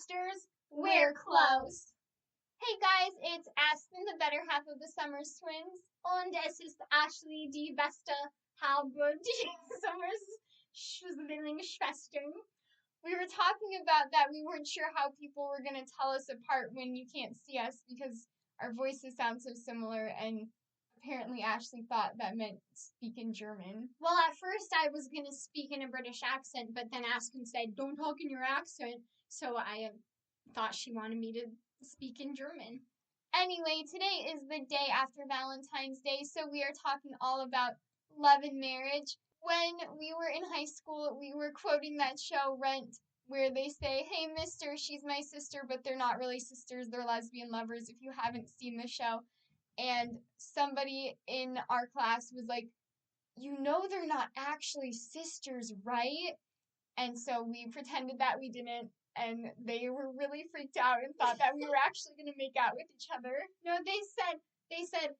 sisters, we're close. Hey guys, it's Aspen, the better half of the Summers twins. Und es ist Ashley, die beste halbe die Summers Zwillingsschwestern. We were talking about that we weren't sure how people were going to tell us apart when you can't see us because our voices sound so similar, and apparently Ashley thought that meant speak in German. Well, at first I was going to speak in a British accent, but then Aspen said, don't talk in your accent, so I thought she wanted me to speak in German. Anyway, today is the day after Valentine's Day, so we are talking all about love and marriage. When we were in high school, we were quoting that show Rent, where they say, hey mister, she's my sister, but they're not really sisters, they're lesbian lovers, if you haven't seen the show. And somebody in our class was like, you know they're not actually sisters, right? And so we pretended that we didn't, and they were really freaked out and thought that we were actually going to make out with each other. No, they said,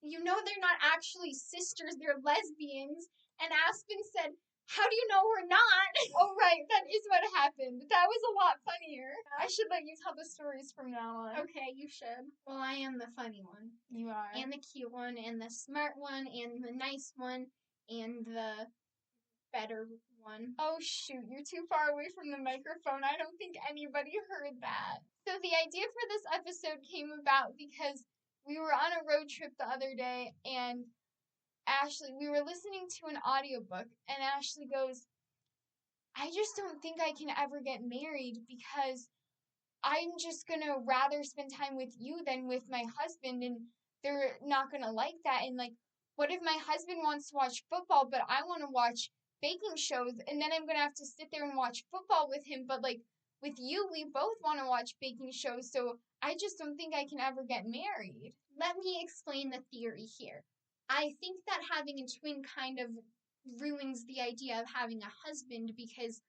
you know they're not actually sisters, they're lesbians. And Aspen said, how do you know we're not? Oh, right, that is what happened. That was a lot funnier. I should let you tell the stories from now on. Okay, you should. Well, I am the funny one. You are. And the cute one, and the smart one, and the nice one, and the better one. Oh, shoot, you're too far away from the microphone. I don't think anybody heard that. So the idea for this episode came about because we were on a road trip the other day, and we were listening to an audiobook, and Ashley goes, I just don't think I can ever get married because I'm just going to rather spend time with you than with my husband, and they're not going to like that. And, like, what if my husband wants to watch football, but I want to watch baking shows, and then I'm going to have to sit there and watch football with him, but, like, with you, we both want to watch baking shows, so I just don't think I can ever get married. Let me explain the theory here. I think that having a twin kind of ruins the idea of having a husband because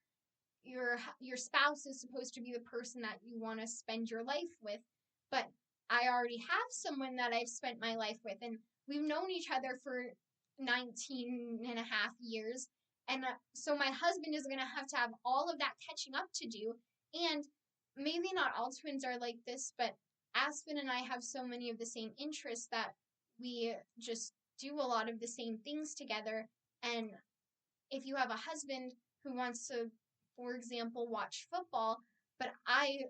your spouse is supposed to be the person that you want to spend your life with, but I already have someone that I've spent my life with, and we've known each other for 19 and a half years, and so my husband is going to have all of that catching up to do, and maybe not all twins are like this, but Aspen and I have so many of the same interests that we just do a lot of the same things together. And if you have a husband who wants to, for example, watch football, but I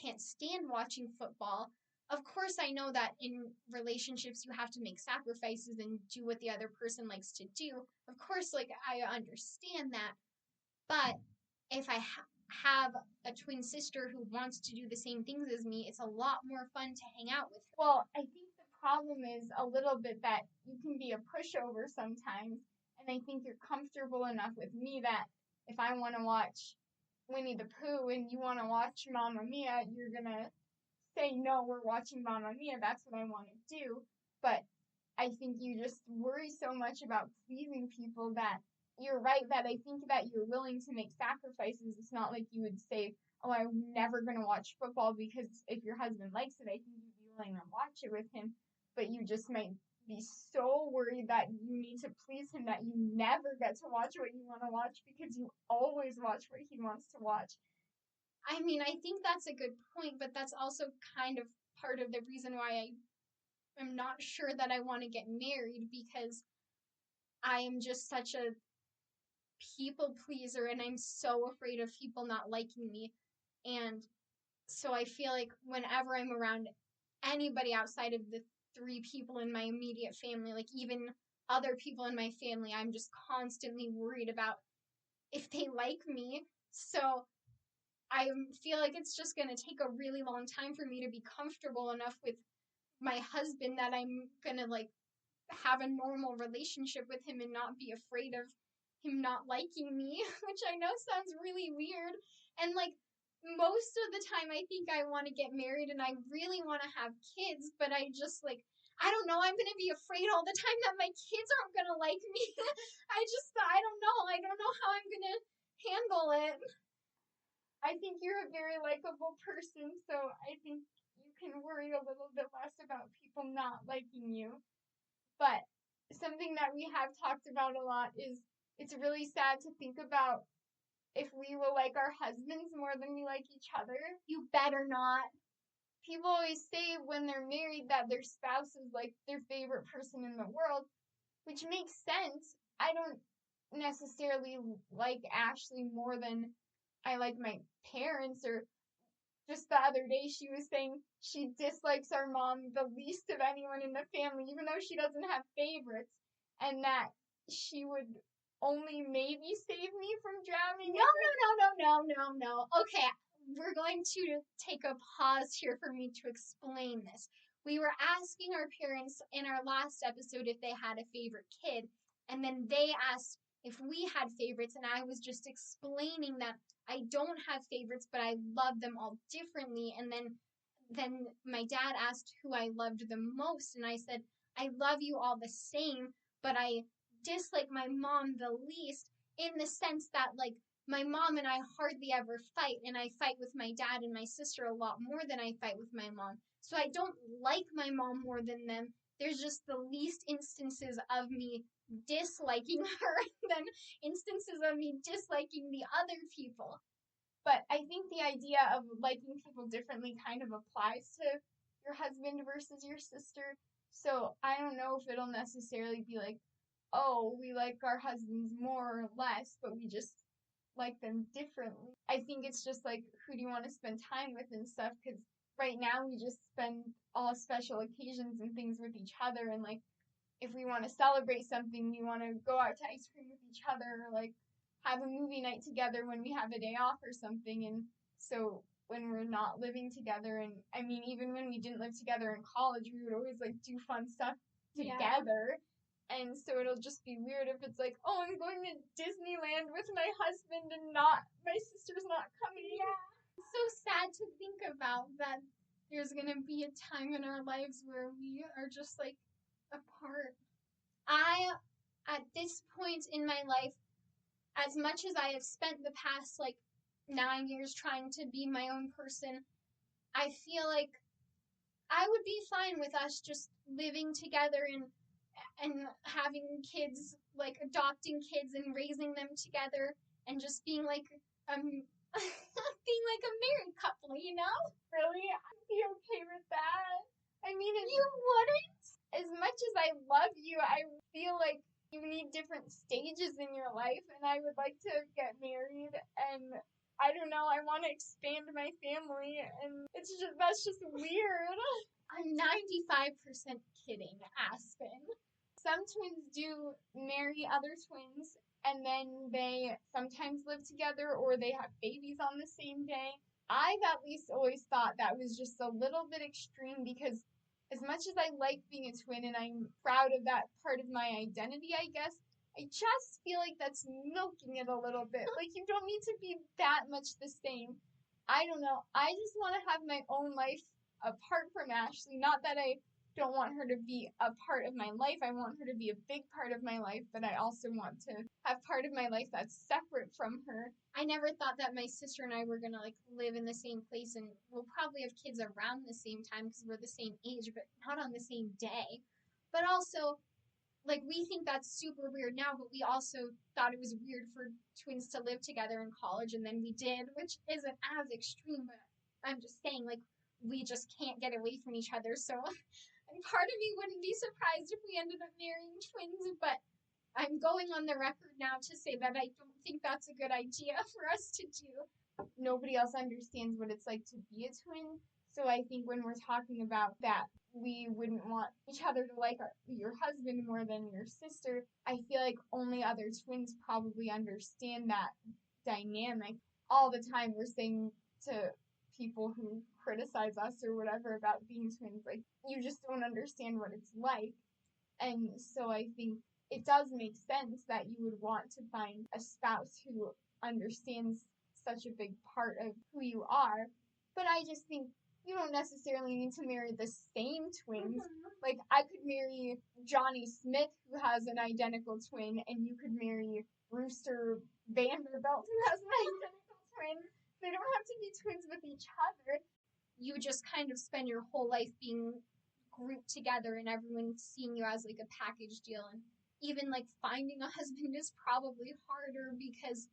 can't stand watching football, of course I know that in relationships you have to make sacrifices and do what the other person likes to do. Of course, like, I understand that. But if I have a twin sister who wants to do the same things as me, it's a lot more fun to hang out with her. Well, I think the problem is a little bit that you can be a pushover sometimes, and I think you're comfortable enough with me that if I want to watch Winnie the Pooh and you want to watch Mamma Mia, you're going to say, no, we're watching Mamma Mia, that's what I want to do. But I think you just worry so much about pleasing people that you're right that I think that you're willing to make sacrifices. It's not like you would say, oh, I'm never going to watch football because if your husband likes it, I think you'd be willing to watch it with him. But you just might be so worried that you need to please him that you never get to watch what you want to watch because you always watch what he wants to watch. I mean, I think that's a good point, but that's also kind of part of the reason why I'm not sure that I want to get married, because I am just such a people pleaser and I'm so afraid of people not liking me. And so I feel like whenever I'm around anybody outside of the 3 people in my immediate family, like even other people in my family, I'm just constantly worried about if they like me. So I feel like it's just going to take a really long time for me to be comfortable enough with my husband that I'm going to, like, have a normal relationship with him and not be afraid of him not liking me, which I know sounds really weird. And, like, most of the time I think I want to get married and I really want to have kids, but I just, like, I don't know, I'm going to be afraid all the time that my kids aren't going to like me. I don't know. I don't know how I'm going to handle it. I think you're a very likable person, so I think you can worry a little bit less about people not liking you. But something that we have talked about a lot is it's really sad to think about if we will like our husbands more than we like each other. You better not. People always say when they're married that their spouse is like their favorite person in the world, which makes sense. I don't necessarily like Ashley more than I like my parents, or just the other day she was saying she dislikes our mom the least of anyone in the family, even though she doesn't have favorites, and that she would only maybe save me from drowning. No. Okay, we're going to take a pause here for me to explain this. We were asking our parents in our last episode if they had a favorite kid, and then they asked if we had favorites, and I was just explaining that I don't have favorites, but I love them all differently. And then my dad asked who I loved the most, and I said, I love you all the same, but I dislike my mom the least, in the sense that, like, my mom and I hardly ever fight, and I fight with my dad and my sister a lot more than I fight with my mom. So I don't like my mom more than them. There's just the least instances of me disliking her than instances of me disliking the other people. But I think the idea of liking people differently kind of applies to your husband versus your sister. So I don't know if it'll necessarily be like, oh, we like our husbands more or less, but we just like them differently. I think it's just like, who do you want to spend time with and stuff? Because right now we just spend all special occasions and things with each other. And like, if we want to celebrate something, we want to go out to ice cream with each other, or like have a movie night together when we have a day off or something. And so when we're not living together, and I mean, even when we didn't live together in college, we would always like do fun stuff together. Yeah. And so it'll just be weird if it's like, oh, I'm going to Disneyland with my husband and not, my sister's not coming. Yeah. It's so sad to think about that there's going to be a time in our lives where we are just like apart. At this point in my life, as much as I have spent the past like 9 years trying to be my own person, I feel like I would be fine with us just living together and having kids, like adopting kids and raising them together, and just being like being like a married couple, you know? Really? I'd be okay with that. I mean, you wouldn't? As much as I love you, I feel like you need different stages in your life, and I would like to get married, and I don't know, I want to expand my family, and that's just weird. I'm 95% kidding, Aspen. Some twins do marry other twins, and then they sometimes live together, or they have babies on the same day. I've at least always thought that was just a little bit extreme, because as much as I like being a twin and I'm proud of that part of my identity, I guess, I just feel like that's milking it a little bit. Like, you don't need to be that much the same. I don't know. I just want to have my own life apart from Ashley. Not that I don't want her to be a part of my life. I want her to be a big part of my life, but I also want to have part of my life that's separate from her. I never thought that my sister and I were gonna like live in the same place, and we'll probably have kids around the same time because we're the same age, but not on the same day. But also, like, we think that's super weird now, but we also thought it was weird for twins to live together in college, and then we did, which isn't as extreme, but I'm just saying, like, we just can't get away from each other, so part of me wouldn't be surprised if we ended up marrying twins, but I'm going on the record now to say that I don't think that's a good idea for us to do. Nobody else understands what it's like to be a twin, so I think when we're talking about that, we wouldn't want each other to like your husband more than your sister. I feel like only other twins probably understand that dynamic. All the time we're saying to people who criticize us or whatever about being twins, like, you just don't understand what it's like. And so I think it does make sense that you would want to find a spouse who understands such a big part of who you are. But I just think you don't necessarily need to marry the same twins. Like, I could marry Johnny Smith, who has an identical twin, and you could marry Brewster Vanderbilt, who has an identical twin. They don't have to be twins with each other. You just kind of spend your whole life being grouped together and everyone seeing you as like a package deal. And even like finding a husband is probably harder because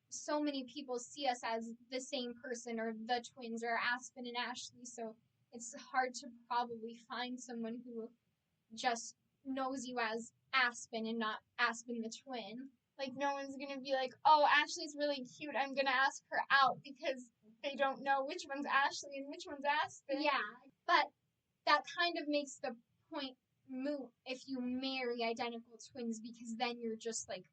so many people see us as the same person or the twins or Aspen and Ashley, so it's hard to probably find someone who just knows you as Aspen and not Aspen the twin. Like, no one's gonna be like, oh, Ashley's really cute, I'm gonna ask her out, because they don't know which one's Ashley and which one's Aspen. Yeah, but that kind of makes the point moot if you marry identical twins, because then you're just like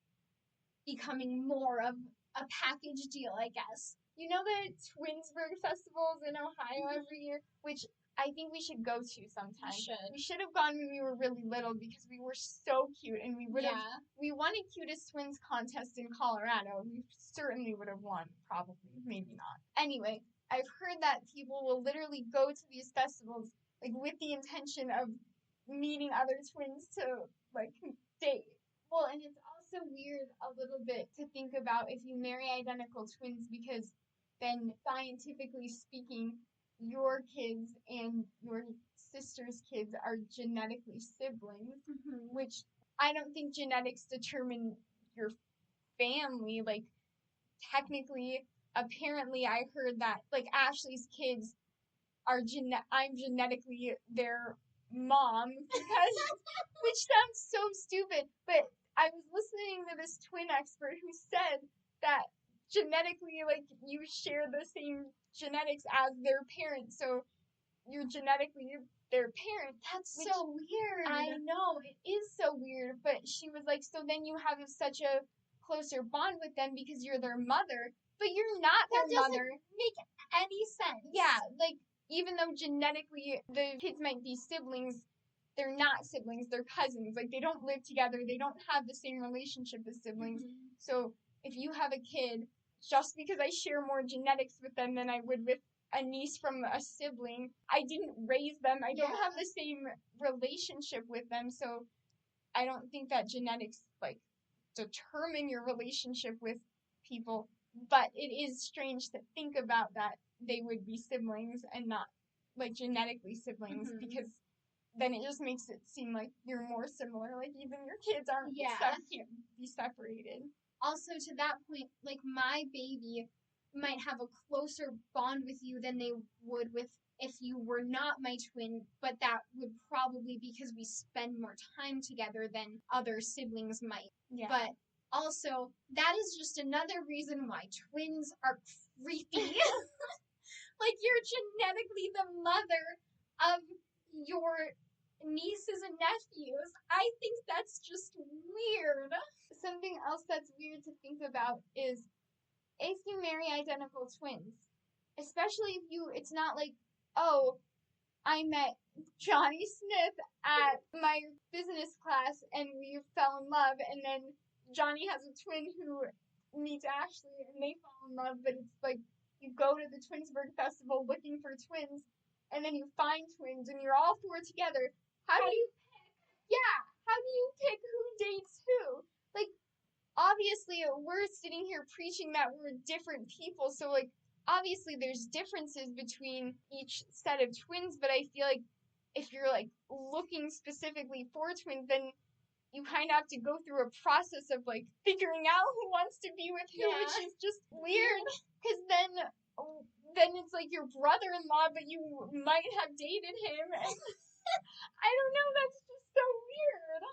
becoming more of a package deal, I guess. You know the Twinsburg festivals in Ohio every year, which I think we should go to sometime. We should have gone when we were really little because we were so cute, and we would have. We won a cutest twins contest in Colorado. We certainly would have won, probably, maybe not. Anyway, I've heard that people will literally go to these festivals like with the intention of meeting other twins to like date. Well, and it's also weird a little bit to think about if you marry identical twins, because then scientifically speaking, your kids and your sister's kids are genetically siblings, which I don't think genetics determine your family. Like, technically, apparently, I heard that, like, Ashley's kids are I'm genetically their mom, because, which sounds so stupid, but I was listening to this twin expert who said that genetically, like, you share the same genetics as their parents, so you're genetically their parent. That's so weird. I know, it is so weird, but she was like, so then you have such a closer bond with them because you're their mother, but you're not their mother. That doesn't make any sense. Yeah, like, even though genetically the kids might be siblings, they're not siblings, they're cousins. Like, they don't live together, they don't have the same relationship as siblings. So if you have a kid, just because I share more genetics with them than I would with a niece from a sibling, I didn't raise them, I don't have the same relationship with them, so I don't think that genetics, like, determine your relationship with people, but it is strange to think about that they would be siblings and not, like, genetically siblings, because then it just makes it seem like you're more similar, like, even your kids aren't can't be separated. Also, to that point, like, my baby might have a closer bond with you than they would with if you were not my twin, but that would probably be because we spend more time together than other siblings might. Yeah. But also, that is just another reason why twins are creepy. Like, you're genetically the mother of your nieces and nephews. I think that's just weird. Something else that's weird to think about is if you marry identical twins, especially if it's not like, oh, I met Johnny Smith at my business class and we fell in love, and then Johnny has a twin who meets Ashley and they fall in love, but it's like you go to the Twinsburg Festival looking for twins, and then you find twins and you're all four together. How do you pick? Yeah, how do you pick who dates who? Like, obviously, we're sitting here preaching that we're different people, so, like, obviously there's differences between each set of twins, but I feel like if you're, like, looking specifically for twins, then you kind of have to go through a process of, like, figuring out who wants to be with who, which is just weird, because then it's like your brother-in-law, but you might have dated him, and I don't know, that's just so weird.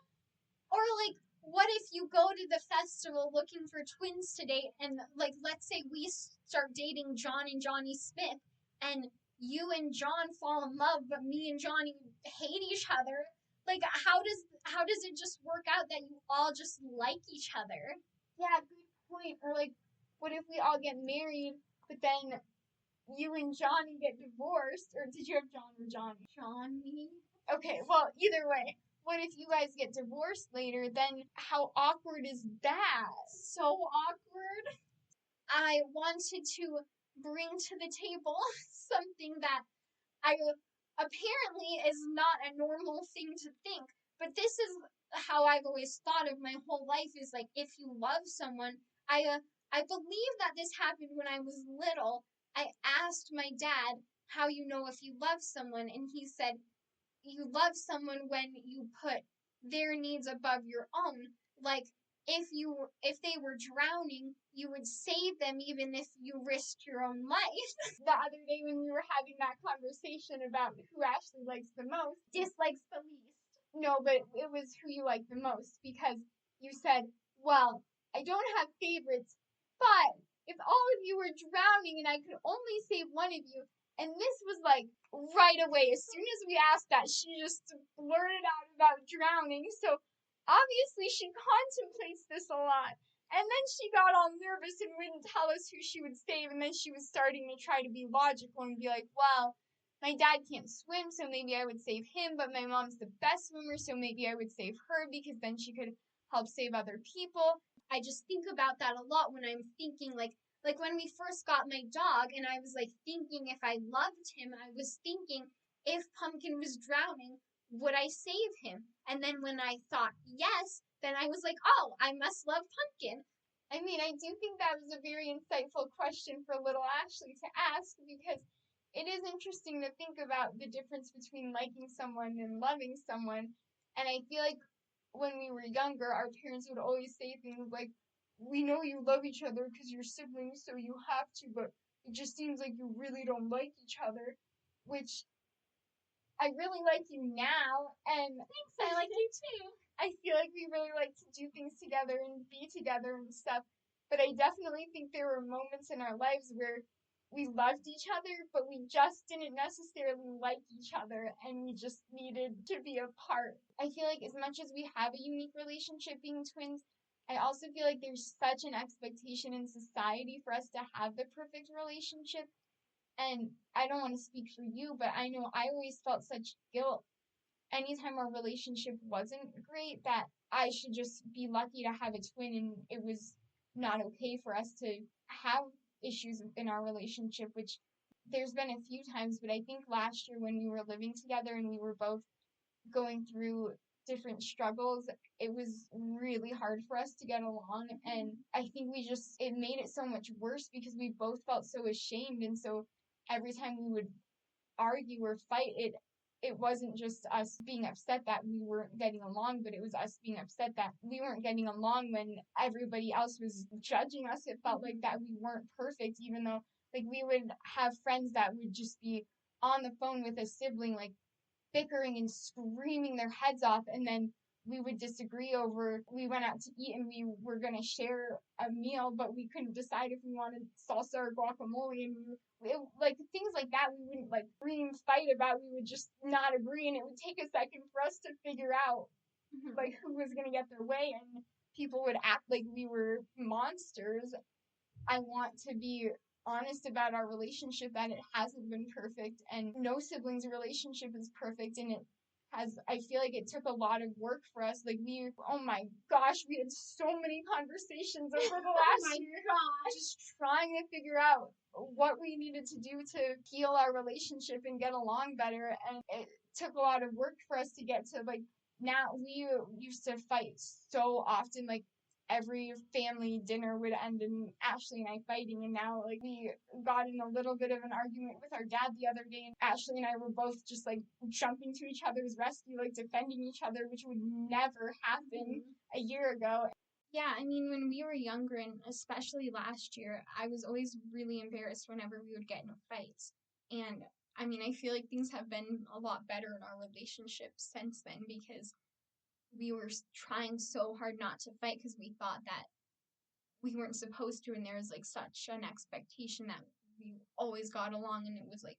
Or, like, what if you go to the festival looking for twins to date, and, like, let's say we start dating John and Johnny Smith, and you and John fall in love, but me and Johnny hate each other? Like, how does it just work out that you all just like each other? Yeah, good point. Or, like, what if we all get married, but then you and Johnny get divorced? Or did you have John or Johnny? Johnny. Okay, well, either way. What if you guys get divorced later? Then how awkward is that? So awkward. I wanted to bring to the table something that I apparently is not a normal thing to think. But this is how I've always thought of my whole life, is like, if you love someone, I believe that this happened when I was little. I asked my dad how you know if you love someone, and he said, you love someone when you put their needs above your own. Like, if they were drowning, you would save them even if you risked your own life. The other day when we were having that conversation about who Ashley likes the most, Dislikes the least. no, but it was who you like the most because you said, well, I don't have favorites, but if all of you were drowning and I could only save one of you, and this was like right away, as soon as we asked that, she just blurted out about drowning. So obviously she contemplates this a lot. And then she got all nervous and wouldn't tell us who she would save, and then she was starting to try to be logical and be like, well, my dad can't swim, so maybe I would save him, but my mom's the best swimmer, so maybe I would save her because then she could help save other people. I just think about that a lot when I'm thinking like when we first got my dog and I was like thinking if I loved him, I was thinking if Pumpkin was drowning, would I save him? And then when I thought yes, then I was like, oh, I must love Pumpkin. I mean, I do think that was a very insightful question for little Ashley to ask because it is interesting to think about the difference between liking someone and loving someone. And I feel like when we were younger, our parents would always say things like, we know you love each other because you're siblings, so you have to, but it just seems like you really don't like each other, which I really like you now, and thanks, I like you too. I feel like we really like to do things together and be together and stuff. But I definitely think there were moments in our lives where we loved each other, but we just didn't necessarily like each other and we just needed to be apart. I feel like as much as we have a unique relationship being twins, I also feel like there's such an expectation in society for us to have the perfect relationship. And I don't want to speak for you, but I know I always felt such guilt anytime our relationship wasn't great that I should just be lucky to have a twin and it was not okay for us to have issues in our relationship, which there's been a few times, but I think last year when we were living together and we were both going through different struggles, it was really hard for us to get along. And I think it made it so much worse because we both felt so ashamed. And so every time we would argue or fight, it wasn't just us being upset that we weren't getting along, but it was us being upset that we weren't getting along when everybody else was judging us. It felt like that we weren't perfect, even though like we would have friends that would just be on the phone with a sibling, like bickering and screaming their heads off, and then we would disagree over we went out to eat and we were going to share a meal, but we couldn't decide if we wanted salsa or guacamole, and like things like that we wouldn't like scream fight about. We would just not agree, and it would take a second for us to figure out like who was going to get their way, and people would act like we were monsters. I want to be honest about our relationship that it hasn't been perfect, and no siblings relationship is perfect, and I feel like it took a lot of work for us. Like oh my gosh, we had so many conversations over the last year just trying to figure out what we needed to do to heal our relationship and get along better, and it took a lot of work for us to get to like now. We used to fight so often, like every family dinner would end in Ashley and I fighting, and now like we got in a little bit of an argument with our dad the other day, and Ashley and I were both just like jumping to each other's rescue, like defending each other, which would never happen a year ago. Yeah, I mean, when we were younger, and especially last year, I was always really embarrassed whenever we would get in fights. And I mean, I feel like things have been a lot better in our relationship since then because we were trying so hard not to fight because we thought that we weren't supposed to, and there was like such an expectation that we always got along, and it was like,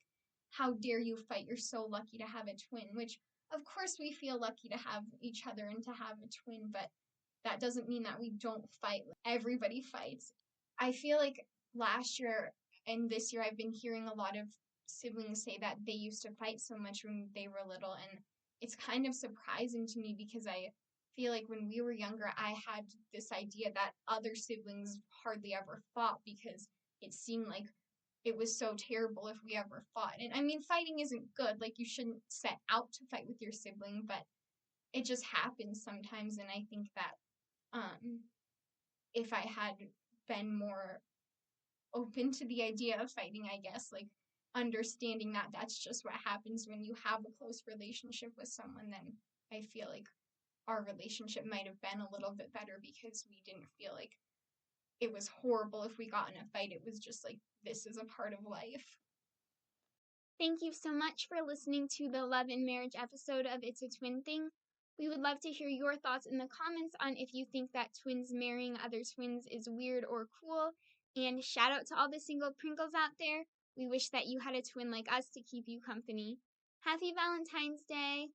how dare you fight? You're so lucky to have a twin, which of course we feel lucky to have each other and to have a twin, but that doesn't mean that we don't fight. Everybody fights. I feel like last year and this year I've been hearing a lot of siblings say that they used to fight so much when they were little, and it's kind of surprising to me because I feel like when we were younger I had this idea that other siblings hardly ever fought because it seemed like it was so terrible if we ever fought. And I mean, fighting isn't good. Like, you shouldn't set out to fight with your sibling, but it just happens sometimes. And I think that if I had been more open to the idea of fighting, I guess, like understanding that that's just what happens when you have a close relationship with someone, then I feel like our relationship might have been a little bit better because we didn't feel like it was horrible if we got in a fight. It was just like, this is a part of life. Thank you so much for listening to the Love and Marriage episode of It's a Twin Thing. We would love to hear your thoughts in the comments on if you think that twins marrying other twins is weird or cool. And shout out to all the single Pringles out there. We wish that you had a twin like us to keep you company. Happy Valentine's Day!